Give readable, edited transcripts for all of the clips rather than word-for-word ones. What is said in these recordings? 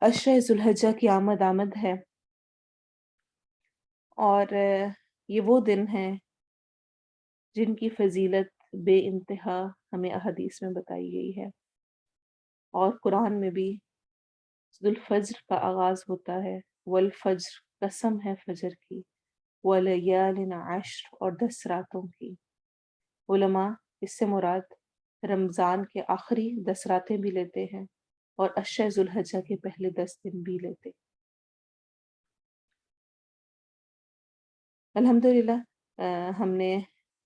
अशर ज़ुल्हज्जा की आमद है और ये वो दिन हैं जिनकी फ़ज़ीलत बेइंतहा हमें अहादीस में बताई गई है और कुरान में भी ज़ुल्फ़ज्र का आगाज़ होता है। वल फ़ज्र, कसम है फ़जर की, वलयालिन अश्र और 10 रातों की। उलमा इससे मुराद रमज़ान के आखिरी 10 रातें भी लेते हैं और अशर ज़ुल्हज्जा के पहले 10 दिन भी लेते हैं। अल्हम्दुलिल्लाह हमने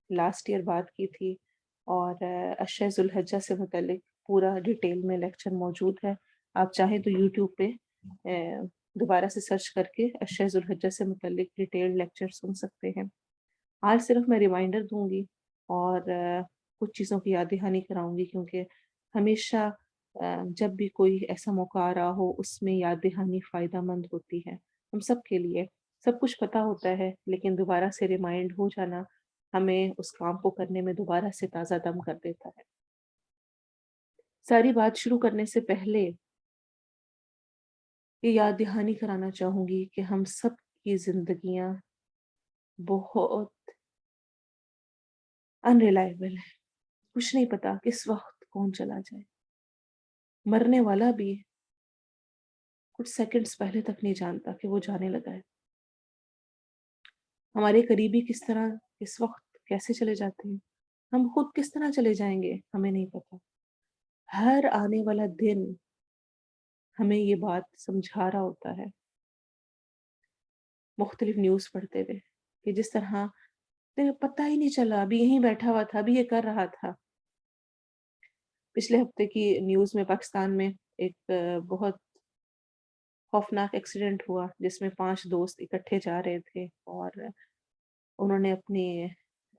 लास्ट ईयर बात की थी और अशर ज़ुल्हज्जा से मुतल्लिक पूरा डिटेल में लेक्चर मौजूद है। आप चाहें तो यूट्यूब पे दोबारा से सर्च करके अशर ज़ुल्हज्जा से मुतल्लिक डिटेल्ड लेक्चर सुन सकते हैं। आज सिर्फ मैं रिमाइंडर दूँगी और कुछ चीज़ों की याद दहानी कराऊँगी क्योंकि हमेशा जब भी कोई ऐसा मौका आ रहा हो उसमें याद दहानी फ़ायदेमंद होती है, हम सब के लिए। सब कुछ पता होता है लेकिन दोबारा से रिमाइंड हो जाना हमें उस काम को करने में दोबारा से ताज़ा दम कर देता है। सारी बात शुरू करने से पहले ये याद दहानी कराना चाहूँगी कि हम सब की ज़िंदगियाँ बहुत अनरिलायबल है। कुछ नहीं पता किस वक़्त कौन चला जाए। मरने वाला भी कुछ सेकंड्स पहले तक नहीं जानता कि वो जाने लगा है। हमारे करीबी किस तरह, किस वक़्त, कैसे चले जाते हैं, हम खुद किस तरह चले जाएँगे, हमें नहीं पता। हर आने वाला दिन हमें ये बात समझा रहा होता है, मुख्तलिफ न्यूज़ पढ़ते हुए, कि जिस तरह पता ही नहीं चला, अभी यहीं बैठा हुआ था, अभी ये कर रहा था। पिछले हफ्ते की न्यूज़ में पाकिस्तान में एक बहुत खौफनाक एक्सीडेंट हुआ जिसमें 5 दोस्त इकट्ठे जा रहे थे और उन्होंने अपनी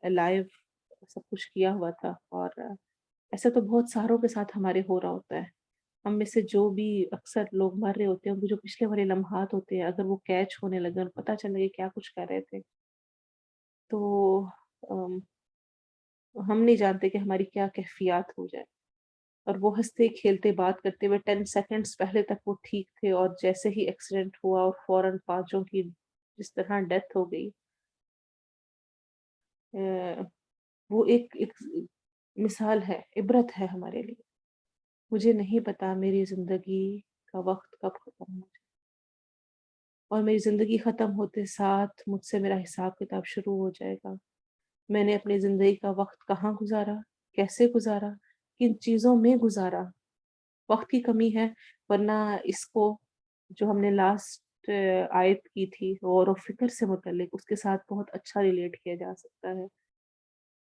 लाइव सब कुछ किया हुआ था और ऐसा तो बहुत सारों के साथ हमारे हो रहा होता है। हम में से जो भी अक्सर लोग मर रहे होते हैं, उनके जो पिछले वाले लम्हात होते हैं, अगर वो कैच होने लगे और पता चल लगे क्या कुछ कर रहे थे, तो अम, हम नहीं जानते कि हमारी क्या कैफ़ियत हो जाए। और वो हँसते-खेलते बात करते हुए 10 सेकंड्स पहले तक वो ठीक थे और जैसे ही एक्सीडेंट हुआ और फ़ौरन पाँचों की जिस तरह डेथ हो गई, अ, वो एक एक मिसाल है, इबरत है हमारे लिए। मुझे नहीं पता मेरी ज़िंदगी का वक़्त कब ख़त्म हो जाए और मेरी ज़िंदगी ख़त्म होते साथ मुझसे मेरा हिसाब-किताब शुरू हो जाएगा। मैंने अपनी ज़िंदगी का वक़्त कहाँ गुज़ारा, कैसे गुज़ारा, किन चीज़ों में गुज़ारा। वक़्त की कमी है, वरना इसको जो हमने लास्ट आयत की थी गौर व फ़िक्र से मुतल्लिक, उसके साथ बहुत अच्छा रिलेट किया जा सकता है।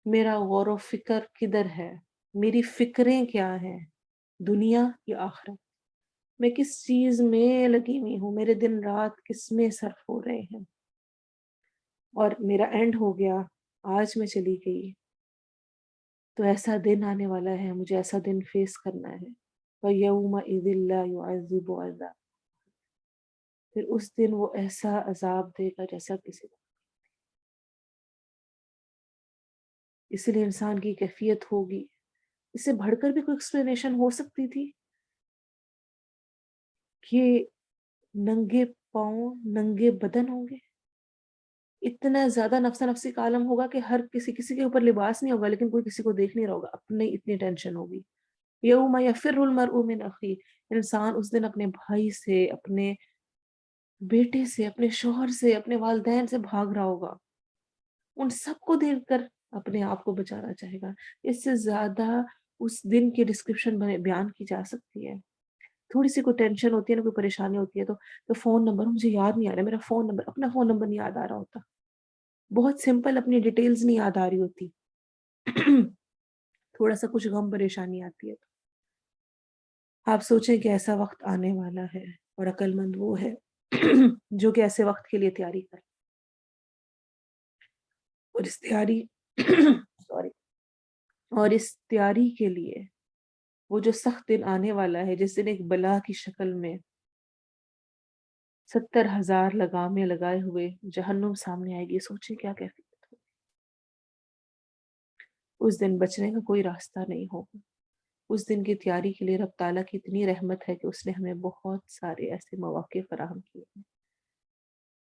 मेरा गौर व फ़िक्र किधर है? मेरी फ़िक्रें क्या हैं? दुनिया या आखिरत? मैं किस चीज़ में लगी हुई हूँ? मेरे दिन-रात किसमें सर्फ़ हो रहे हैं? और मेरा एंड हो गया, आज मैं चली गई, तो ऐसा दिन आने वाला है, मुझे ऐसा दिन फ़ेस करना है। फ़यौमइज़िन ला युअज़्ज़िबु अज़ाब, फिर उस दिन वो ऐसा अज़ाब देगा जैसा किसी को, इसीलिए इंसान की कैफ़ियत होगी। इससे बढ़कर भी कोई एक्सप्लेनेशन हो सकती थी कि नंगे पाँव, नंगे बदन होंगे? इतना ज़्यादा नफ़्सा-नफ़सी का आलम होगा कि हर किसी के ऊपर लिबास नहीं होगा, लेकिन कोई किसी को देख नहीं रहा होगा, अपनी इतनी टेंशन होगी। यौम यफ़िर्रुल मर्'उ मिन अख़ीह, इंसान उस दिन अपने भाई से, अपने बेटे से, अपने शौहर से, अपने वालिदैन से भाग रहा होगा। उन सबको देखकर अपने आप को बचाना चाहेगा। इससे ज़्यादा उस दिन की डिस्क्रिप्शन बयान की जा सकती है। थोड़ी-सी कोई टेंशन होती है ना, कोई परेशानी होती है तो फ़ोन नंबर मुझे याद नहीं आ रहा, मेरा फ़ोन नंबर, अपना फ़ोन नंबर नहीं याद आ रहा होता। बहुत सिंपल अपनी डिटेल्स नहीं याद आ रही होती। थोड़ा-सा कुछ गम परेशानी आती है तो। आप सोचें कि ऐसा वक़्त आने वाला है और अक्लमंद वो है जो कि ऐसे वक़्त के लिए तैयारी करे और इस तैयारी सॉरी, और इस तैयारी के लिए वो जो सख्त दिन आने वाला है, जिस दिन एक बला की शक्ल में 70,000 लगामें लगाए हुए जहन्नुम सामने आएगी, सोचिए क्या कैफियत हो। उस दिन बचने का कोई रास्ता नहीं होगा। اس دن کی تیاری کے لیے رب تعالیٰ کی اتنی رحمت ہے کہ اس نے ہمیں بہت سارے ایسے مواقع فراہم کیے ہیں،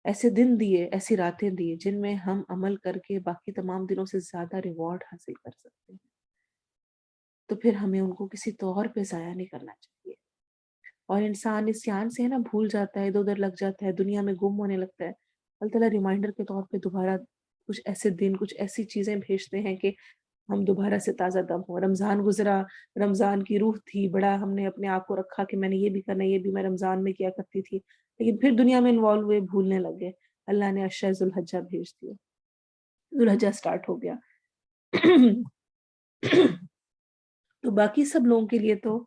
ایسے دن دیے، ایسی راتیں دیے جن میں ہم عمل کر کے باقی تمام دنوں سے زیادہ ریوارڈ حاصل کر سکتے ہیں، تو پھر ہمیں ان کو کسی طور پہ ضائع نہیں کرنا چاہیے۔ اور انسان اس سیان سے نا بھول جاتا ہے، ادھر ادھر لگ جاتا ہے، دنیا میں گم ہونے لگتا ہے، اللہ تعالیٰ ریمائنڈر کے طور پہ دوبارہ کچھ ایسے دن، کچھ ایسی چیزیں بھیجتے ہیں کہ ہم دوبارہ سے تازہ دم ہو۔ رمضان گزرا، رمضان کی روح تھی، بڑا ہم نے اپنے آپ کو رکھا کہ میں نے یہ بھی کرنا ہے، یہ بھی میں رمضان میں کیا کرتی تھی، لیکن پھر دنیا میں انوالو ہوئے، بھولنے لگے۔ اللہ نے اشرا ذوالحجہ بھیج دیا، ذوالحجہ سٹارٹ ہو گیا۔ تو باقی سب لوگوں کے لیے تو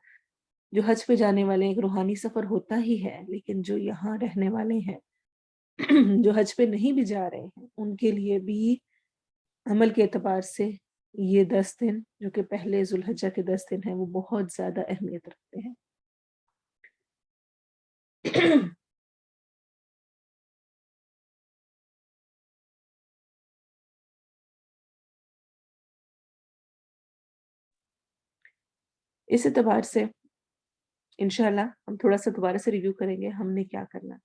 جو حج پہ جانے والے ایک روحانی سفر ہوتا ہی ہے، لیکن جو یہاں رہنے والے ہیں جو حج پہ نہیں بھی جا رہے ہیں، ان کے لیے بھی عمل کے اعتبار سے یہ 10 دن جو کہ پہلے ذوالحجہ کے 10 دن ہیں، وہ بہت زیادہ اہمیت رکھتے ہیں۔ اس اعتبار سے انشاءاللہ ہم تھوڑا سا دوبارہ سے ریویو کریں گے ہم نے کیا کرنا۔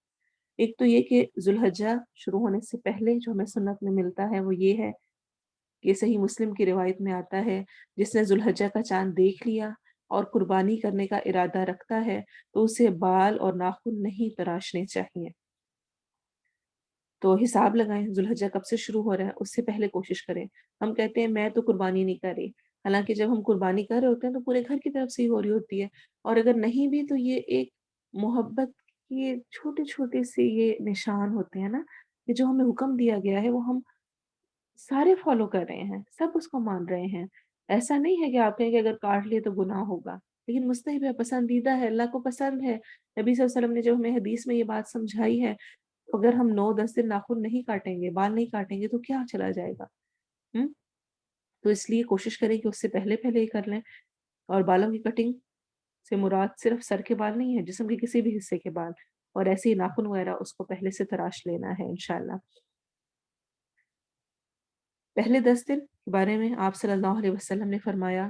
ایک تو یہ کہ ذوالحجہ شروع ہونے سے پہلے جو ہمیں سنت میں ملتا ہے وہ یہ ہے کہ صحیح مسلم کی روایت میں آتا ہے، جس نے ذوالحجہ کا چاند دیکھ لیا اور قربانی کرنے کا ارادہ رکھتا ہے تو اسے بال اور ناخن نہیں تراشنے چاہیے۔ تو حساب لگائیں ذوالحجہ کب سے شروع ہو رہا ہے، اس سے پہلے کوشش کریں۔ ہم کہتے ہیں میں تو قربانی نہیں کر رہی، حالانکہ جب ہم قربانی کر رہے ہوتے ہیں تو پورے گھر کی طرف سے ہی ہو رہی ہوتی ہے، اور اگر نہیں بھی تو یہ ایک محبت کی چھوٹے چھوٹے سے یہ نشان ہوتے ہیں نا، کہ جو ہمیں حکم دیا گیا ہے وہ ہم سارے فالو کر رہے ہیں، سب اس کو مان رہے ہیں۔ ایسا نہیں ہے کہ آپ کہیں کہ اگر کاٹ لیے تو گناہ ہوگا، لیکن مستحب ہے، پسندیدہ ہے، اللہ کو پسند ہے۔ نبی صلی اللہ علیہ وسلم نے جو ہمیں حدیث میں یہ بات سمجھائی ہے، اگر ہم 9-10 دن ناخن نہیں کاٹیں گے، بال نہیں کاٹیں گے تو کیا چلا جائے گا؟ ہم؟ تو اس لیے کوشش کریں کہ اس سے پہلے پہلے ہی کر لیں۔ اور بالوں کی کٹنگ سے مراد صرف سر کے بال نہیں ہے، جسم کے کسی بھی حصے کے بال، اور ایسے ہی ناخن وغیرہ اس کو پہلے سے تراش لینا ہے انشاءاللہ۔ پہلے 10 دن کے بارے میں آپ صلی اللہ علیہ وسلم نے فرمایا،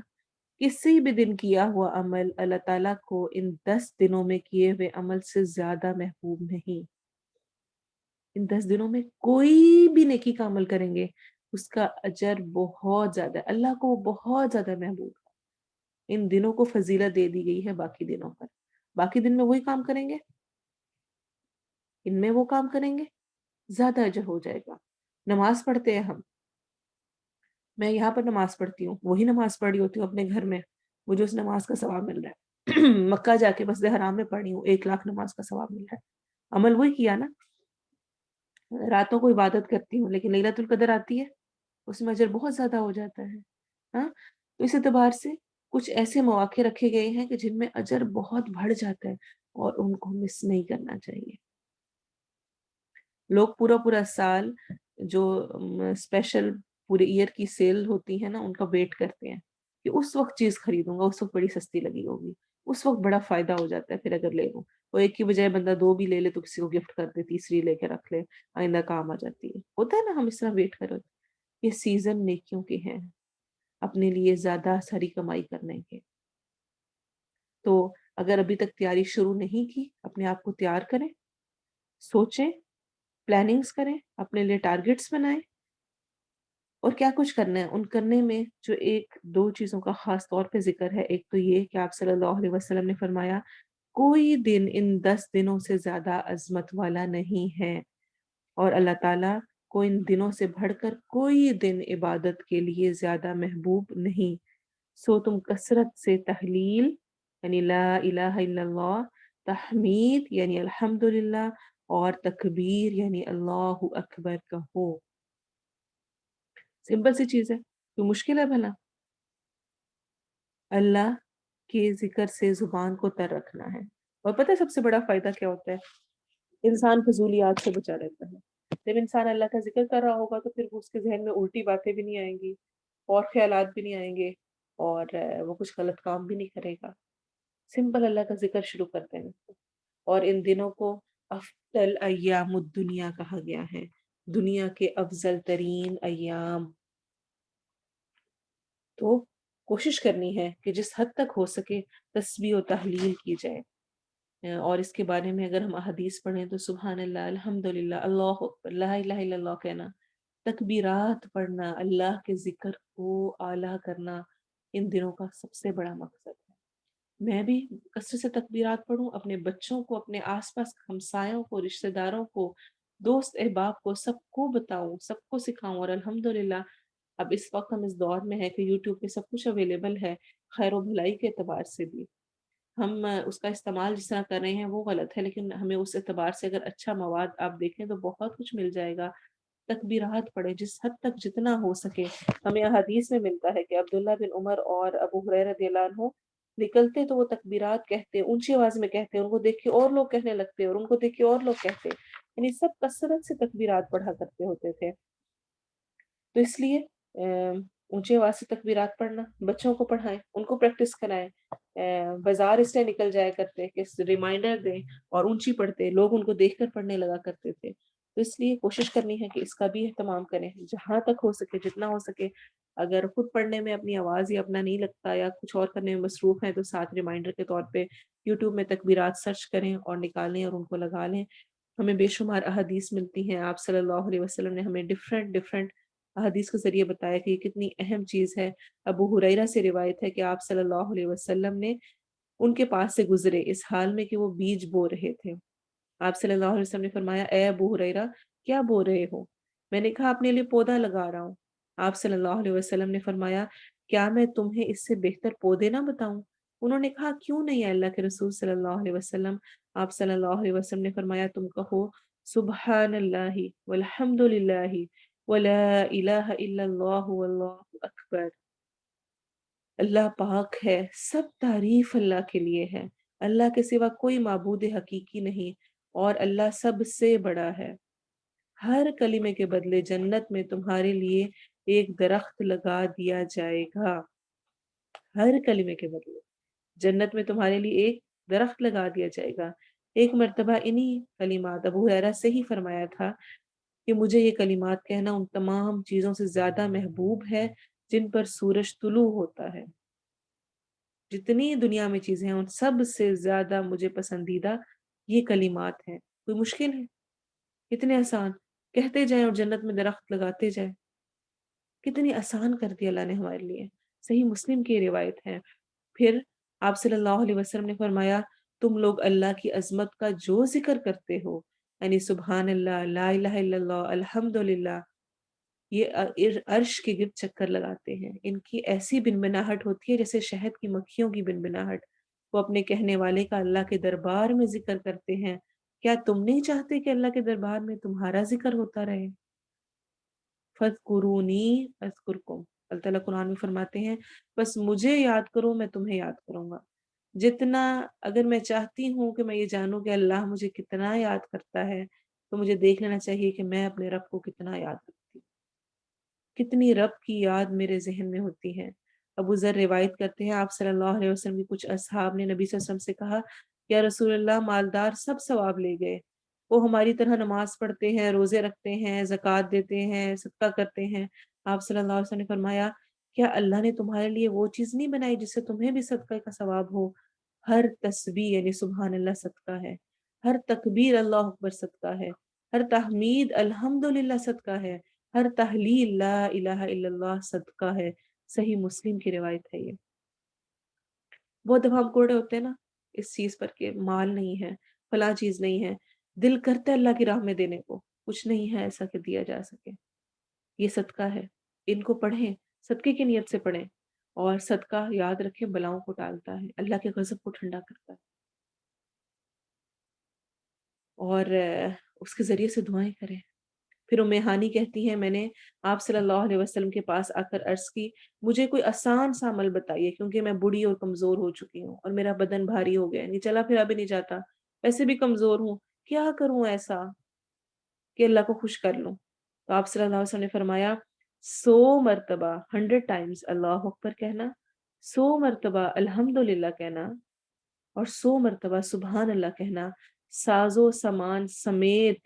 کسی بھی دن کیا ہوا عمل اللہ تعالیٰ کو ان 10 دنوں میں کیے ہوئے عمل سے زیادہ محبوب نہیں۔ ان 10 دنوں میں کوئی بھی نیکی کا عمل کریں گے، اس کا اجر بہت زیادہ ہے، اللہ کو بہت زیادہ محبوب ہے۔ ان دنوں کو فضیلت دے دی گئی ہے باقی دنوں پر۔ باقی دن میں وہی کام کریں گے، ان میں وہ کام کریں گے، زیادہ اجر ہو جائے گا۔ نماز پڑھتے ہیں ہم، میں یہاں پر نماز پڑھتی ہوں، وہی نماز پڑھی ہوتی ہوں اپنے گھر میں، مجھے اس نماز کا ثواب مل رہا ہے۔ مکہ جا کے مسجد حرام میں پڑھی ہوں، 1 لاکھ نماز کا ثواب مل رہا ہے، عمل وہی کیا نا۔ راتوں کو عبادت کرتی ہوں، لیکن لیلۃ القدر آتی ہے، اس میں اجر بہت زیادہ ہو جاتا ہے۔ ہاں، تو اس اعتبار سے کچھ ایسے مواقع رکھے گئے ہیں کہ جن میں اجر بہت بڑھ جاتا ہے، اور ان کو مس نہیں کرنا چاہیے۔ لوگ پورا پورا سال جو اسپیشل پورے ایئر کی سیل ہوتی ہے نا، ان کا ویٹ کرتے ہیں کہ اس وقت چیز خریدوں گا، اس وقت بڑی سستی لگی ہوگی، اس وقت بڑا فائدہ ہو جاتا ہے، پھر اگر لے لوں، وہ ایک کی بجائے بندہ 2 بھی لے لے تو کسی کو گفٹ کر دے، تیسری لے کے رکھ لے، آئندہ کام آ جاتی ہے، ہوتا ہے نا، ہم اس طرح ویٹ کرو۔ یہ سیزن نیکیوں کے ہیں، اپنے لیے زیادہ ساری کمائی کرنے کے۔ تو اگر ابھی تک تیاری شروع نہیں کی، اپنے آپ کو تیار کریں، سوچیں، پلاننگز کریں، اپنے لیے ٹارگٹس بنائیں، اور کیا کچھ کرنا ہے۔ ان کرنے میں جو 1-2 چیزوں کا خاص طور پہ ذکر ہے، ایک تو یہ کہ آپ صلی اللہ علیہ وسلم نے فرمایا کوئی دن ان 10 دنوں سے زیادہ عظمت والا نہیں ہے، اور اللہ تعالیٰ کو ان دنوں سے بڑھ کر کوئی دن عبادت کے لیے زیادہ محبوب نہیں۔ سو تم کثرت سے تحلیل یعنی لا الہ الا اللہ، تحمید یعنی الحمدللہ، اور تکبیر یعنی اللہ اکبر کہو۔ سمپل سی چیز ہے، تو مشکل ہے بھلا؟ اللہ کے ذکر سے زبان کو تر رکھنا ہے۔ اور پتہ ہے سب سے بڑا فائدہ کیا ہوتا ہے؟ انسان فضولیات سے بچا رہتا ہے۔ جب انسان اللہ کا ذکر کر رہا ہوگا تو پھر اس کے ذہن میں الٹی باتیں بھی نہیں آئیں گی، اور خیالات بھی نہیں آئیں گے، اور وہ کچھ غلط کام بھی نہیں کرے گا۔ سمپل اللہ کا ذکر شروع کرتے ہیں۔ اور ان دنوں کو افضل ایام الدنیا کہا گیا ہے، دنیا کے افضل ترین ایام۔ تو कोशिश करनी है कि जिस हद तक हो सके तस्बीह और तहलील की जाए। और इसके बारे में अगर हम अहदीस पढ़ें तो सुभान अल्लाह, अल्हम्दुलिल्लाह, अल्लाहु अकबर, ला इलाहा इल्लल्लाह कहना, तकबीरात पढ़ना, अल्लाह के ज़िक्र को आला करना, इन दिनों का सबसे बड़ा मकसद है। मैं भी कसरत से तकबीरात पढूँ, अपने बच्चों को, अपने आस-पास हमसायों को, रिश्तेदारों को, दोस्त अहबाब को, सबको बताऊँ, सबको सिखाऊँ। और अल्हम्दुलिल्लाह अब इस वक़्त हम इस दौर में हैं कि यूट्यूब पे सब कुछ अवेलेबल है, खैर व भलाई के एतबार से भी। हम उसका इस्तेमाल जिस तरह कर रहे हैं वो गलत है, लेकिन हमें उस एतबार से अगर अच्छा मवाद आप देखें तो बहुत कुछ मिल जाएगा। तकबीरात पढ़ें जिस हद तक जितना हो सके। हमें हदीस में मिलता है कि अब्दुल्ला बिन उमर और अबू हुरैरा रज़ियल्लाहु अन्हु निकलते तो वो तकबीरात कहते, ऊँची आवाज़ में कहते, उनको देख के और लोग कहने लगते और उनको देख के और लोग कहते। यानी सब कसरत से तकबीरात पढ़ा करते होते थे। तो इसलिए ऊँची आवाज़ से तकबीरात पढ़ना, बच्चों को पढ़ाएँ, उनको प्रैक्टिस कराएँ। बाज़ार इसलिए निकल जाया करते कि रिमाइंडर दें और ऊँची पढ़ते, लोग उनको देखकर पढ़ने लगा करते थे। तो इसलिए कोशिश करनी है कि इसका भी एहतमाम करें, जहाँ तक हो सके, जितना हो सके। अगर खुद पढ़ने में अपनी आवाज़ या अपना नहीं लगता या कुछ और करने में मसरूफ़ हैं, तो साथ रिमाइंडर के तौर पे यूट्यूब में तकबीरात सर्च करें और निकालें और उनको लगा लें। हमें बेशुमार अहादीस मिलती हैं, आप सल्लल्लाहु अलैहि वसल्लम ने हमें डिफरेंट डिफरेंट अहादीस के ज़रिए बताया कि ये कितनी अहम चीज़ है। अबू हुरैरा से रिवायत है कि आप सल्लल्लाहु अलैहि वसल्लम ने उनके पास से गुज़रे इस हाल में कि वो बीज बो रहे थे। आप सल्लल्लाहु अलैहि वसल्लम ने फरमाया, "ए अबू हुरैरा, क्या बो रहे हो?" मैंने कहा, "अपने लिए पौधा लगा रहा हूँ।" आप सल्लल्लाहु अलैहि वसल्लम ने फरमाया, "क्या मैं तुम्हें इससे बेहतर पौधे ना बताऊँ?" उन्होंने कहा, "क्यों नहीं है अल्लाह के रसूल सल्लल्लाहु अलैहि वसल्लम?" आप सल्लल्लाहु अलैहि वसल्लम ने फरमाया, "तुम कहो सुब्हानल्लाहि वल्हम्दुलिल्लाहि वला इलाहा इल्लल्लाहु वल्लाहु अकबर। अल्लाह पाक है, सब तारीफ़ अल्लाह के लिए है। अल्लाह के सिवा कोई माबूद हकीकी नहीं और अल्लाह सबसे बड़ा है। हर कलिमे के बदले जन्नत में तुम्हारे लिए एक दरख्त लगा दिया जाएगा। हर कलिमे के बदले जन्नत में तुम्हारे लिए एक दरख्त लगा दिया जाएगा।" एक मर्तबा इन्हीं कलिमात अबू हुरैरा से ही फरमाया था कि मुझे ये कलिमात कहना उन तमाम चीज़ों से ज़्यादा महबूब है जिन पर सूरज तुलू होता है। जितनी दुनिया में चीज़ें हैं उन सब से ज़्यादा मुझे पसंदीदा ये कलिमात हैं। कोई मुश्किल है? कितने आसान, कहते जाएँ और जन्नत में दरख्त लगाते जाएँ। कितनी आसान कर दी अल्लाह ने हमारे लिए। सही मुस्लिम की रिवायत है। फिर आप सल्लल्लाहु अलैहि वसल्लम ने फरमाया, तुम लोग अल्लाह की अज़मत का जो ज़िक्र करते हो, यानी सुभान अल्लाह, ला इलाहा इल्लल्लाह, अल्हम्दुलिल्लाह, ये अर्श के गिर्द चक्कर लगाते हैं। इनकी ऐसी बिनबिनाहट होती है जैसे शहद की मक्खियों की बिनबिनाहट। वो अपने कहने वाले का अल्लाह के दरबार में ज़िक्र करते हैं। क्या तुम नहीं चाहते कि अल्लाह के दरबार में तुम्हारा ज़िक्र होता रहे? फ़ज़्कुरूनी अज़्कुरकुम। अल्लाह ताला कुरान में फरमाते हैं, बस मुझे याद करो, मैं तुम्हें याद करूँगा। जितना अगर मैं चाहती हूँ कि मैं ये जानूँ कि अल्लाह मुझे कितना याद करता है, तो मुझे देख लेना चाहिए कि मैं अपने रब को कितना याद करती हूँ। कितनी रब की याद मेरे ज़हन में होती है। अबू ज़र रिवायत करते हैं, आप सल्लल्लाहु अलैहि वसल्लम के कुछ असहाब ने नबी सल्लल्लाहु अलैहि वसल्लम से कहा, या रसूल अल्लाह, मालदार सब सवाब ले गए। वो हमारी तरह नमाज़ पढ़ते हैं, रोज़े रखते हैं, ज़कात देते हैं, सदका करते हैं। आप सल्लल्लाहु अलैहि वसल्लम ने फरमाया, क्या अल्लाह ने तुम्हारे लिए वो चीज़ नहीं बनाई जिससे तुम्हें भी सदका का सवाब हो? हर तस्बीह यानी सुभान अल्लाह सदका है। हर तकबीर अल्लाहु अकबर सदका है। हर तहमीद अल्हम्दुलिल्लाह सदका है। हर तहलील ला इलाहा इल्लल्लाह सदका है। सही मुस्लिम की रिवायत है ये। बहुत दफ़ा हम कोड़े होते हैं ना इस चीज़ पर कि माल नहीं है, फलाँ चीज़ नहीं है। दिल करता है अल्लाह की राह में देने को, कुछ नहीं है ऐसा कि दिया जा सके। ये सदका है। इनको पढ़ें, सदके की नीयत से पढ़ें और सदका याद रखें बलाओं को टालता है, अल्लाह के ग़ज़ब को ठंडा करता है और उसके ज़रिए से दुआएँ करें। फिर उम्मे हानी कहती हैं, मैंने आप सल्लल्लाहु अलैहि वसल्लम के पास आकर अर्ज़ की, मुझे कोई आसान सा अमल बताइए क्योंकि मैं बूढ़ी और कमज़ोर हो चुकी हूँ और मेरा बदन भारी हो गया है, नहीं चला-फिरा भी नहीं जाता, वैसे भी कमज़ोर हूँ, क्या करूँ ऐसा कि अल्लाह को खुश कर लूँ? तो आप सल्लल्लाहु अलैहि वसल्लम ने फरमाया, 100 मर्तबा 100 टाइम्स अल्लाहु अकबर कहना, 100 मर्तबा अल्हम्दुलिल्लाह कहना और 100 मर्तबा सुभान अल्लाह कहना, साज़ो सामान समेत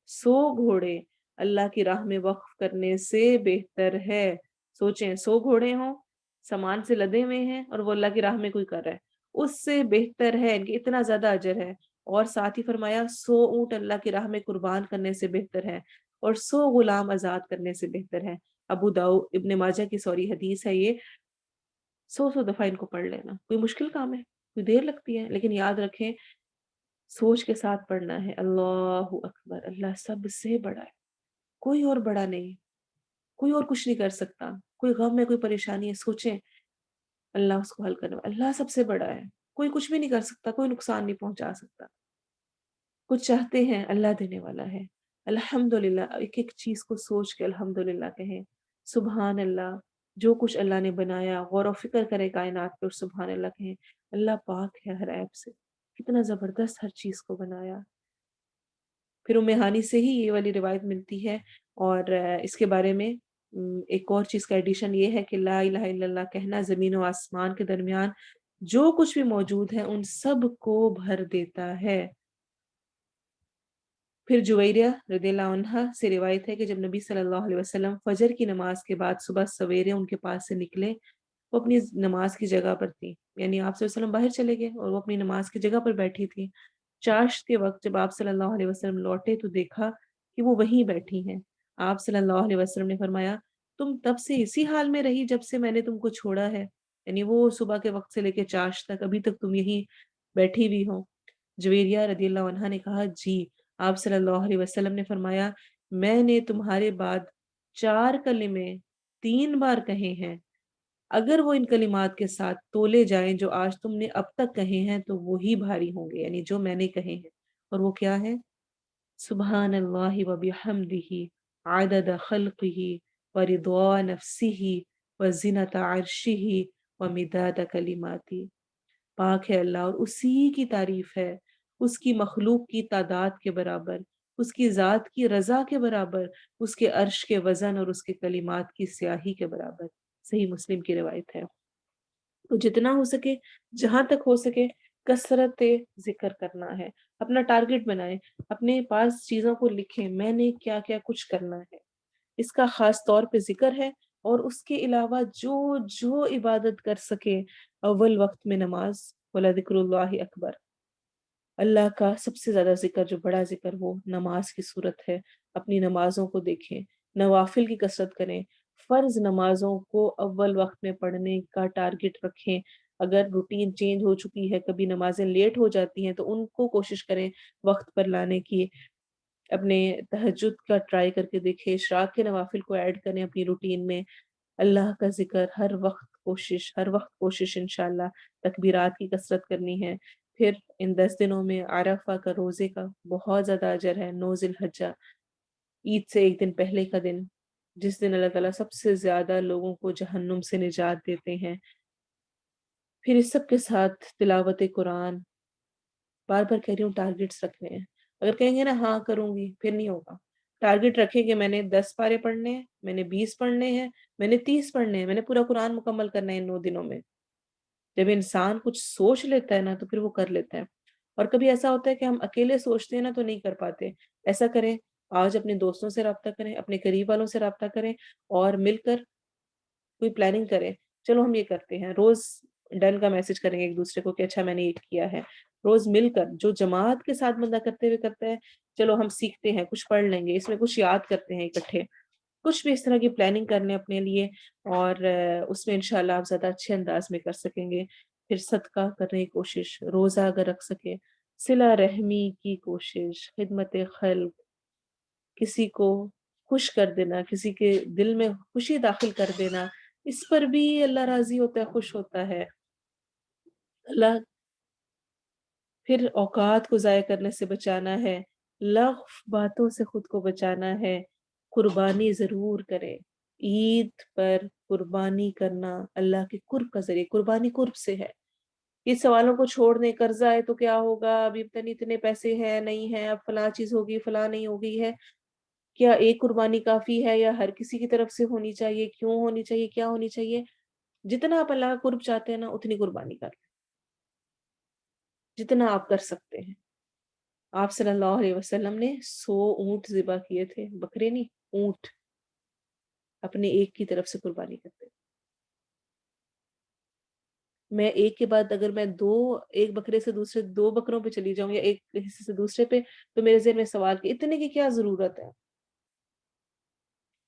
100 घोड़े अल्लाह की राह में वक़्फ़ करने से बेहतर है। सोचें 100 घोड़े हों, सामान से लदे हुए हैं और वो अल्लाह की राह में कोई कर रहा है, उससे बेहतर है, इनके इतना ज़्यादा अजर है। और साथ ही फरमाया 100 ऊँट अल्लाह की राह में कुर्बान करने से बेहतर है और 100 गुलाम आज़ाद करने से बेहतर है। अबू दाऊद इब्न माजा की सॉरी हदीस है ये, 100-100 दफ़ा इनको पढ़ लेना। कोई मुश्किल काम है, कोई देर लगती है, लेकिन याद रखें सोच के साथ पढ़ना है। अल्लाहु अकबर, अल्लाह सबसे बड़ा है, कोई और बड़ा नहीं, कोई और कुछ नहीं कर सकता। कोई गम है, कोई परेशानी है, सोचें अल्लाह उसको हल करने वाला, अल्लाह सबसे बड़ा है, कोई कुछ भी नहीं कर सकता, कोई नुकसान नहीं पहुँचा सकता। कुछ चाहते हैं अल्लाह देने वाला है। अल्हम्दुलिल्लाह एक-एक चीज़ को सोच के अल्हम्दुलिल्लाह कहें। सुबहान अल्लाह, जो कुछ अल्लाह ने बनाया गौर व फ़िक्र करें कायनात पे और सुबहान अल्लाह कहें। अल्लाह पाक है हर ऐब से, कितना ज़बरदस्त हर चीज़ को बनाया। फिर उम्मे हानी से ही ये वाली रिवायत मिलती है और इसके बारे में एक और चीज़ का एडिशन ये है कि ला इलाहा इल्लल्लाह कहना ज़मीन और आसमान के दरमियान जो कुछ भी मौजूद है उन सब को भर देता है। फिर जुवैरिया रज़ियल्लाहु अन्हा से रिवायत है कि जब नबी सल्लल्लाहु अलैहि वसल्लम फजर की नमाज के बाद सुबह सवेरे उनके पास से निकले, वो अपनी नमाज की जगह पर थी। यानी आप सल्लल्लाहु अलैहि वसल्लम बाहर चले गए और वो अपनी नमाज की जगह पर बैठी थी। चाश्त के वक़्त जब आप सल्लल्लाहु अलैहि वसल्लम लौटे तो देखा कि वो वहीं बैठी हैं। आप सल्लल्लाहु अलैहि वसल्लम ने फरमाया, "तुम तब से इसी हाल में रही जब से मैंने तुमको छोड़ा है?" यानी वो सुबह के वक़्त से लेके चाश्त तक अभी तक तुम यहीं बैठी हुई हो? जुवैरिया रज़ियल्लाहु अन्हा ने कहा, "जी।" आप सल्लल्लाहु अलैहि वसल्लम ने फरमाया, "मैंने तुम्हारे बाद 4 कलिमे 3 बार कहे हैं। अगर वो इन कलिमात के साथ तोले जाएँ जो आज तुमने अब तक कहे हैं तो वो ही भारी होंगे, यानी जो मैंने कहे हैं। और वो क्या है? सुब्हानल्लाहि व बिहम्दिही अदद खल्क़िही व रिضवा नफ्सिही व ज़िनत अर्शिही व मिदाद कलिमाती। पाक है अल्लाह और उसी की तारीफ़ है, उसकी मखलूक की तादाद के बराबर, उसकी ज़ात की रज़ा के बराबर, उसके अर्श के वज़न और उसके कलिमात की स्याही के बराबर। सही मुस्लिम की रिवायत है। तो जितना हो सके, जहाँ तक हो सके कसरत-ए-ज़िक्र करना है। अपना टारगेट बनाएँ, अपने पास चीज़ों को लिखें, मैंने क्या-क्या कुछ करना है। इसका ख़ास तौर पे ज़िक्र है और उसके अलावा जो इबादत कर सके अव्वल वक़्त में नमाज़, वला ज़िक्रुल्लाहि अकबर। अल्लाह का सबसे ज़्यादा ज़िक्र जो बड़ा ज़िक्र वो नमाज़ की सूरत है। अपनी नमाज़ों को देखें, नवाफ़िल की कसरत करें, फ़र्ज़ नमाज़ों को अव्वल वक़्त में पढ़ने का टारगेट रखें। अगर रूटीन चेंज हो चुकी है, कभी नमाज़ें लेट हो जाती हैं, तो उनको कोशिश करें वक़्त पर लाने की। अपने तहज्जुद का ट्राई करके देखें, इशराक के नवाफ़िल को ऐड करें अपनी रूटीन में। अल्लाह का ज़िक्र हर वक़्त कोशिश इंशाअल्लाह तकबीरात की कसरत करनी है। फिर इन 10 दिनों में अरफ़ा का रोज़े का बहुत ज़्यादा अजर है, 9 ज़िलहज्जा, ईद से 1 दिन पहले का दिन, जिस दिन अल्लाह ताला सबसे ज़्यादा लोगों को जहन्नुम से निजात देते हैं। फिर इस सब के साथ तिलावत कुरान, बार-बार कह रही हूँ टारगेट्स रखने हैं। अगर कहेंगे ना हाँ करूँगी, फिर नहीं होगा। टारगेट रखें कि मैंने 10 पारे पढ़ने हैं, मैंने 20 पढ़ने हैं, मैंने 30 पढ़ने हैं, मैंने पूरा कुरान मुकम्मल करना है इन 9 दिनों में। जब इंसान कुछ सोच लेता है ना तो फिर वो कर लेता है। और कभी ऐसा होता है कि हम अकेले सोचते हैं ना तो नहीं कर पाते। ऐसा करें, आज अपने दोस्तों से राब्ता करें, अपने करीब वालों से राब्ता करें और मिलकर कोई प्लानिंग करें, चलो हम ये करते हैं, रोज़ डन का मैसेज करेंगे एक-दूसरे को कि अच्छा मैंने ये किया है। रोज़ मिलकर जो जमात के साथ बंदा करते हुए करता है, चलो हम सीखते हैं, कुछ पढ़ लेंगे, इसमें कुछ याद करते हैं इकट्ठे। कुछ भी इस तरह की प्लानिंग कर लें अपने लिए और उसमें इंशाअल्लाह आप ज़्यादा अच्छे अंदाज़ में कर सकेंगे। फिर सदका करने की कोशिश, रोज़ा अगर रख सकें, सिला रहमी की कोशिश, खिदमत-ए-खल्क़, किसी को खुश कर देना, किसी के दिल में खुशी दाखिल कर देना, इस पर भी अल्लाह राज़ी होता है, खुश होता है। अल्लाह फिर औकात को ज़ाया करने से बचाना है, लग़्व बातों से खुद को बचाना है, कुर्बानी ज़रूर करें। ईद पर कुर्बानी करना अल्लाह के कुर्ब का ज़रिया कुर्बानी कुर्ब से है। इस सवालों को छोड़ दें, कर्ज़ा है तो क्या होगा? अभी पता नहीं इतने पैसे हैं, नहीं हैं, अब फलाँ चीज़ होगी, फलाँ नहीं हो गई है। क्या एक कुर्बानी काफ़ी है या हर किसी की तरफ से होनी चाहिए? क्यों होनी चाहिए? क्या होनी चाहिए? जितना आप अल्लाह का कुर्ब चाहते हैं ना, उतनी कुर्बानी कर लें, जितना आप कर सकते हैं। आप सल्लल्लाहु अलैहि वसल्लम ने 100 ऊँट ज़िबा किए थे, बकरे नहीं, ऊँट, अपने एक की तरफ से कुर्बानी करते। میں ایک کے بعد اگر میں ایک بکرے سے دوسرے 2 بکروں پہ چلی جاؤں یا ایک حصے سے دوسرے پہ، تو میرے ذہن میں سوال کہ اتنے کی کیا ضرورت ہے؟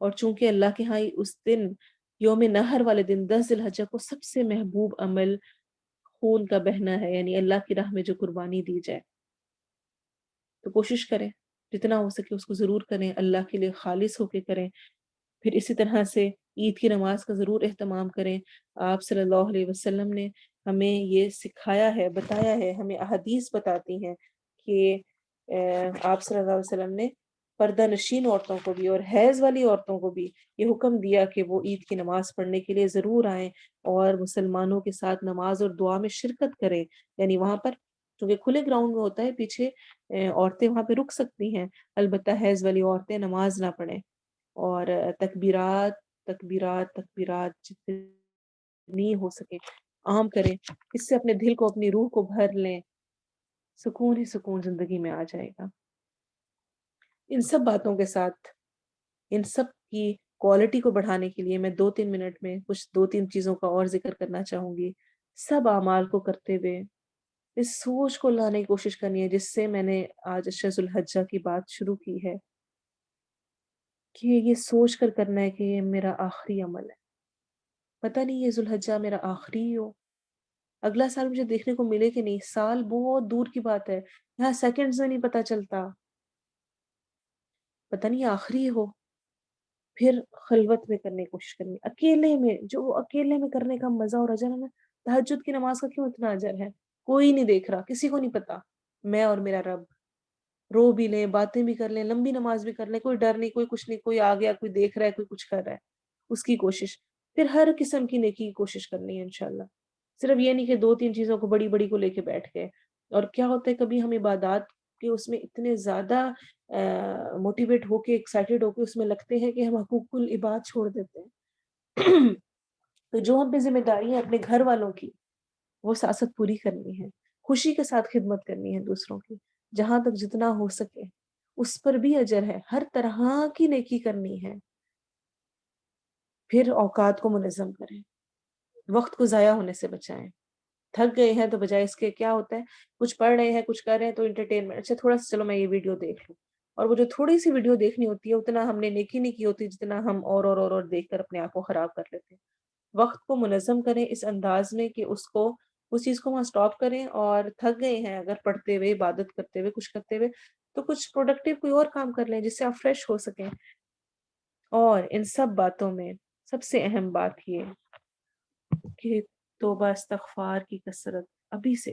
اور چونکہ اللہ کے ہاں اس دن یوم نحر والے دن 10 ذی الحجہ کو سب سے محبوب عمل خون کا بہنا ہے، یعنی اللہ کی راہ میں جو قربانی دی جائے، تو کوشش کریں جتنا ہو سکے اس کو ضرور کریں، اللہ کے لیے خالص ہو کے کریں۔ پھر اسی طرح سے عید کی نماز کا ضرور اہتمام کریں۔ آپ صلی اللہ علیہ وسلم نے ہمیں یہ سکھایا ہے، بتایا ہے، ہمیں احادیث بتاتی ہیں کہ آپ صلی اللہ علیہ وسلم نے پردہ نشین عورتوں کو بھی اور حیض والی عورتوں کو بھی یہ حکم دیا کہ وہ عید کی نماز پڑھنے کے لیے ضرور آئیں اور مسلمانوں کے ساتھ نماز اور دعا میں شرکت کریں۔ یعنی وہاں پر چونکہ کھلے گراؤنڈ میں ہوتا ہے، پیچھے عورتیں وہاں پہ رک سکتی ہیں، البتہ حیض والی عورتیں نماز نہ پڑھیں، اور تکبیرات تکبیرات تکبیرات جتنی ہو سکے عام کریں۔ اس سے اپنے دل کو، اپنی روح کو بھر لیں، سکون ہی سکون زندگی میں آ جائے گا۔ ان سب باتوں کے ساتھ، ان سب کی کوالٹی کو بڑھانے کے لیے میں 2-3 منٹ میں کچھ 2-3 چیزوں کا اور ذکر کرنا چاہوں گی۔ سب اعمال کو کرتے ہوئے اس سوچ کو لانے کی کوشش کرنی ہے، جس سے میں نے آج اشرف الحجہ کی بات شروع کی ہے، کہ یہ سوچ کر کرنا ہے کہ یہ میرا آخری عمل ہے۔ پتہ نہیں یہ ذوالحجہ میرا آخری ہی ہو، اگلا سال مجھے دیکھنے کو ملے کہ نہیں، سال بہت دور کی بات ہے، یہاں سیکنڈز میں نہیں پتہ چلتا، پتہ نہیں آخری ہی ہو۔ پھر خلوت میں کرنے کی کوشش کرنی، اکیلے میں، جو اکیلے میں کرنے کا مزہ اور اجر ہے نا۔ تہجد کی نماز کا کیوں اتنا اجر ہے؟ کوئی نہیں دیکھ رہا، کسی کو نہیں پتا، میں اور میرا رب۔ رو بھی لیں، باتیں بھی کر لیں، لمبی نماز بھی کر لیں، کوئی ڈر نہیں، کوئی کچھ نہیں، کوئی آ گیا، کوئی دیکھ رہا ہے، کوئی کچھ کر رہا ہے، اس کی کوشش۔ پھر ہر قسم کی نیکی کی کوشش کرنی ہے انشاءاللہ۔ صرف یہ نہیں کہ 2-3 چیزوں کو بڑی بڑی کو لے کے بیٹھ گئے۔ اور کیا ہوتا ہے، کبھی ہم عبادات کے اس میں اتنے زیادہ موٹیویٹ ہو کے، ایکسائٹیڈ ہو کے اس میں لگتے ہیں کہ ہم حقوق العباد چھوڑ دیتے ہیں۔ تو جو ہم پہ ذمہ داری ہے اپنے گھر والوں کی، وہ سیاست پوری کرنی ہے، خوشی کے ساتھ خدمت کرنی ہے دوسروں کی، جہاں تک جتنا ہو سکے اس پر بھی اجر ہے، ہر طرح کی نیکی کرنی ہے۔ پھر اوقات کو منظم کریں، وقت کو ضائع ہونے سے بچائیں۔ تھک گئے ہیں تو بجائے اس کے کیا ہوتا ہے، کچھ پڑھ رہے ہیں، کچھ کر رہے ہیں تو انٹرٹینمنٹ، اچھا تھوڑا سا چلو میں یہ ویڈیو دیکھ لوں، اور وہ جو تھوڑی سی ویڈیو دیکھنی ہوتی ہے اتنا ہم نے نیکی نہیں کی ہوتی جتنا ہم اور دیکھ کر اپنے آپ کو خراب کر لیتے ہیں۔ وقت کو منظم کریں اس انداز میں کہ اس چیز کو وہاں سٹاپ کریں، اور تھک گئے ہیں اگر پڑھتے ہوئے، عبادت کرتے ہوئے، کچھ کرتے ہوئے، تو کچھ پروڈکٹیو کوئی اور کام کر لیں جس سے آپ فریش ہو سکیں۔ اور ان سب باتوں میں سب سے اہم بات یہ کہ توبہ استغفار کی کثرت ابھی سے،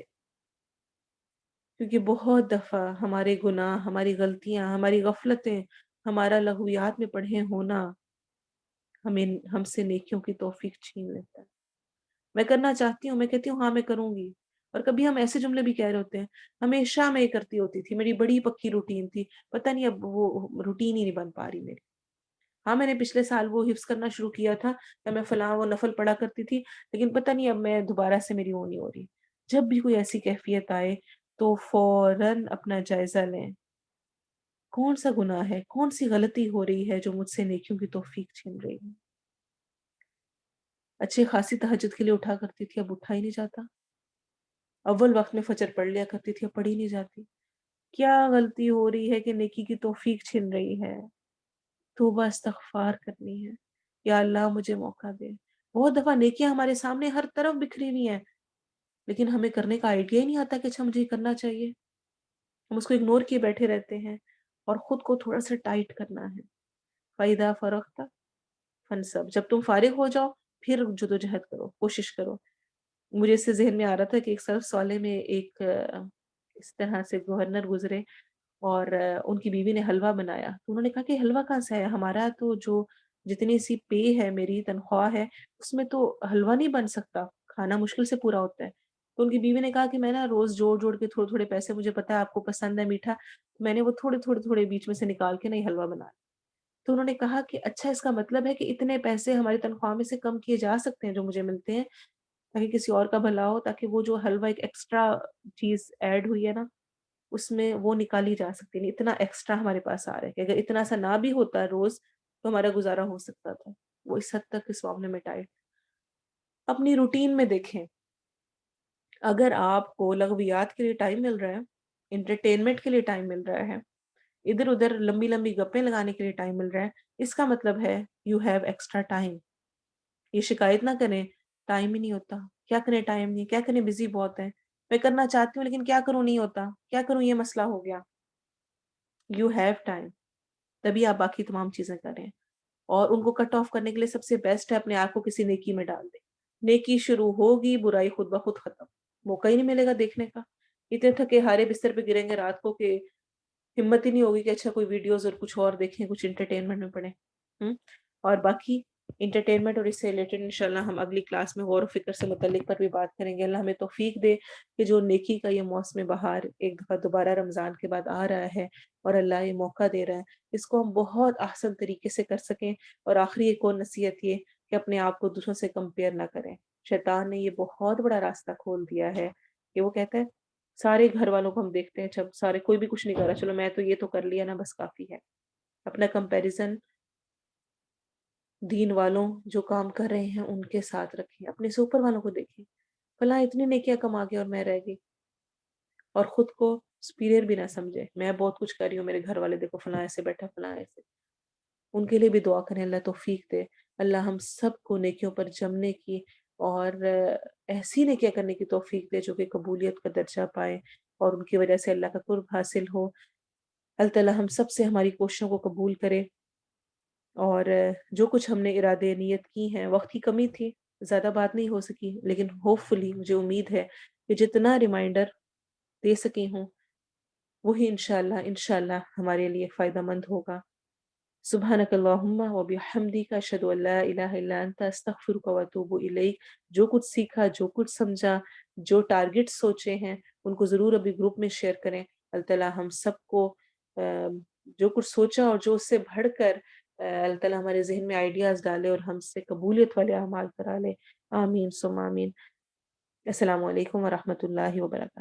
کیونکہ بہت دفعہ ہمارے گناہ، ہماری غلطیاں، ہماری غفلتیں، ہمارا لغویات میں پڑھے ہونا ہم سے نیکیوں کی توفیق چھین لیتا ہے۔ میں کرنا چاہتی ہوں، میں کہتی ہوں ہاں میں کروں گی، اور کبھی ہم ایسے جملے بھی کہہ رہے ہوتے ہیں، ہمیشہ میں یہ کرتی ہوتی تھی، میری بڑی پکی روٹین تھی، پتہ نہیں اب وہ روٹین ہی نہیں بن پا رہی میری۔ ہاں میں نے پچھلے سال وہ حفظ کرنا شروع کیا تھا، میں فلاں وہ نفل پڑھا کرتی تھی، لیکن پتہ نہیں اب میں دوبارہ سے میری وہ نہیں ہو رہی۔ جب بھی کوئی ایسی کیفیت آئے تو فوراً اپنا جائزہ لیں، کون سا گناہ ہے، کون سی غلطی ہو رہی ہے جو مجھ سے نیکیوں کی توفیق چھین رہی ہے۔ اچھی خاصی تہجد کے لیے اٹھا کرتی تھی، اب اٹھا ہی نہیں جاتا۔ اول وقت میں فجر پڑھ لیا کرتی تھی، اب پڑھی نہیں جاتی۔ کیا غلطی ہو رہی ہے کہ نیکی کی توفیق چھن رہی ہے؟ توبہ استغفار کرنی ہے، یا اللہ مجھے موقع دے۔ بہت دفعہ نیکیاں ہمارے سامنے ہر طرف بکھری ہوئی ہیں، لیکن ہمیں کرنے کا آئیڈیا ہی نہیں آتا کہ اچھا مجھے یہ کرنا چاہیے، ہم اس کو اگنور کیے بیٹھے رہتے ہیں۔ اور خود کو تھوڑا سا ٹائٹ کرنا ہے۔ فَإِذَا فَرَغْتَ فَانْصَبْ، جب تم فارغ ہو جاؤ پھر جدوجہد کرو، کوشش کرو۔ مجھے اس سے ذہن میں آ رہا تھا کہ ایک سرف سوالے میں ایک اس طرح سے گورنر گزرے، اور ان کی بیوی نے حلوہ بنایا، تو انہوں نے کہا کہ حلوہ کہاں سے ہے، ہمارا تو جو جتنی سی پے ہے، میری تنخواہ ہے، اس میں تو حلوہ نہیں بن سکتا، کھانا مشکل سے پورا ہوتا ہے۔ تو ان کی بیوی نے کہا کہ میں نا روز جوڑ جوڑ کے تھوڑے تھوڑے پیسے، مجھے پتا ہے آپ کو پسند ہے میٹھا، تو میں نے وہ تھوڑے تھوڑے تھوڑے بیچ میں سے نکال کے نہیں حلوہ بنا۔ تو انہوں نے کہا کہ اچھا اس کا مطلب ہے کہ اتنے پیسے ہماری تنخواہ میں سے کم کیے جا سکتے ہیں جو مجھے ملتے ہیں، تاکہ کسی اور کا بھلا ہو، تاکہ وہ جو حلوہ ایک ایکسٹرا چیز ایڈ ہوئی ہے نا اس میں وہ نکالی جا سکتی نہیں، اتنا ایکسٹرا ہمارے پاس آ رہا ہے کہ اگر اتنا سا نہ بھی ہوتا روز تو ہمارا گزارا ہو سکتا تھا۔ وہ اس حد تک اس معاملے میں ٹائٹ۔ اپنی روٹین میں دیکھیں اگر آپ کو لغویات کے لیے ٹائم مل رہا ہے، انٹرٹینمنٹ کے لیے ٹائم مل رہا ہے، ادھر ادھر لمبی لمبی گپیں لگانے کے لیے ٹائم مل رہا ہے، اس کا مطلب ہے یو ہیو ایکسٹرا ٹائم۔ یہ شکایت نہ کریں ٹائم ہی نہیں ہوتا، کیا کریں ٹائم نہیں، کیا کریں بزی بہت ہے، میں کرنا چاہتی ہوں لیکن کیا کروں نہیں ہوتا، کیا کروں یہ مسئلہ ہو گیا۔ یو ہیو ٹائم، تبھی آپ باقی تمام چیزیں کریں۔ اور ان کو کٹ آف کرنے کے لیے سب سے بیسٹ ہے اپنے آپ کو کسی نیکی میں ڈال دیں۔ نیکی شروع ہوگی، برائی خود بخود ختم، موقع ہی نہیں ملے گا دیکھنے کا۔ اتنے تھکے ہارے بستر پہ گریں گے رات کو کہ ہمت ہی نہیں ہوگی کہ اچھا کوئی ویڈیوز اور کچھ اور دیکھیں، کچھ انٹرٹینمنٹ میں پڑیں۔ اور باقی انٹرٹینمنٹ اور اس سے ریلیٹڈ انشاءاللہ ہم اگلی کلاس میں غور و فکر سے متعلق پر بھی بات کریں گے۔ اللہ ہمیں توفیق دے کہ جو نیکی کا یہ موسم بہار ایک دفعہ دوبارہ رمضان کے بعد آ رہا ہے اور اللہ یہ موقع دے رہا ہے، اس کو ہم بہت احسن طریقے سے کر سکیں۔ اور آخری ایک اور نصیحت یہ کہ اپنے آپ کو دوسروں سے کمپیئر نہ کریں۔ شیطان نے یہ بہت بڑا راستہ کھول دیا ہے کہ وہ کہتا ہے سارے گھر والوں کو ہم دیکھتے ہیں، جب سارے کوئی بھی کچھ نہیں کر رہا، چلو میں تو یہ تو کر لیا نا، بس کافی ہے۔ اپنا کمپیریزن دین والوں جو کام کر رہے ہیں ان کے ساتھ رکھیں، اپنے سے اوپر والوں کو دیکھیں، فلاں اتنی نیکیاں کما گیا اور میں رہ گئی۔ اور خود کو سپیریئر بھی نہ سمجھے، میں بہت کچھ کر رہی ہوں، میرے گھر والے دیکھو فلاں ایسے بیٹھا، فلاں ایسے۔ ان کے لیے بھی دعا کریں، اللہ توفیق دے، اللہ ہم سب کو نیکیوں پر جمنے کی اور ایسی نیکیاں کرنے کی توفیق دے جو کہ قبولیت کا درجہ پائے اور ان کی وجہ سے اللہ کا قرب حاصل ہو۔ اللہ تعالیٰ ہم سب سے ہماری کوششوں کو قبول کرے، اور جو کچھ ہم نے ارادے نیت کی ہیں، وقت کی کمی تھی، زیادہ بات نہیں ہو سکی، لیکن ہوپ فلی مجھے امید ہے کہ جتنا ریمائنڈر دے سکی ہوں وہی انشاءاللہ ہمارے لیے فائدہ مند ہوگا۔ سبحانک اللہم و بحمدک اشہد ان لا الہ الا انت استغفرک و اتوب الیک۔ جو کچھ سیکھا، جو کچھ سمجھا، جو ٹارگٹ سوچے ہیں ان کو ضرور ابھی گروپ میں شیئر کریں۔ اللہ تعالیٰ ہم سب کو جو کچھ سوچا اور جو اس سے بڑھ کر اللہ تعالیٰ ہمارے ذہن میں آئیڈیاز ڈالے اور ہم سے قبولیت والے اعمال کرا لے۔ آمین ثم آمین۔ السلام علیکم ورحمۃ اللہ وبرکاتہ۔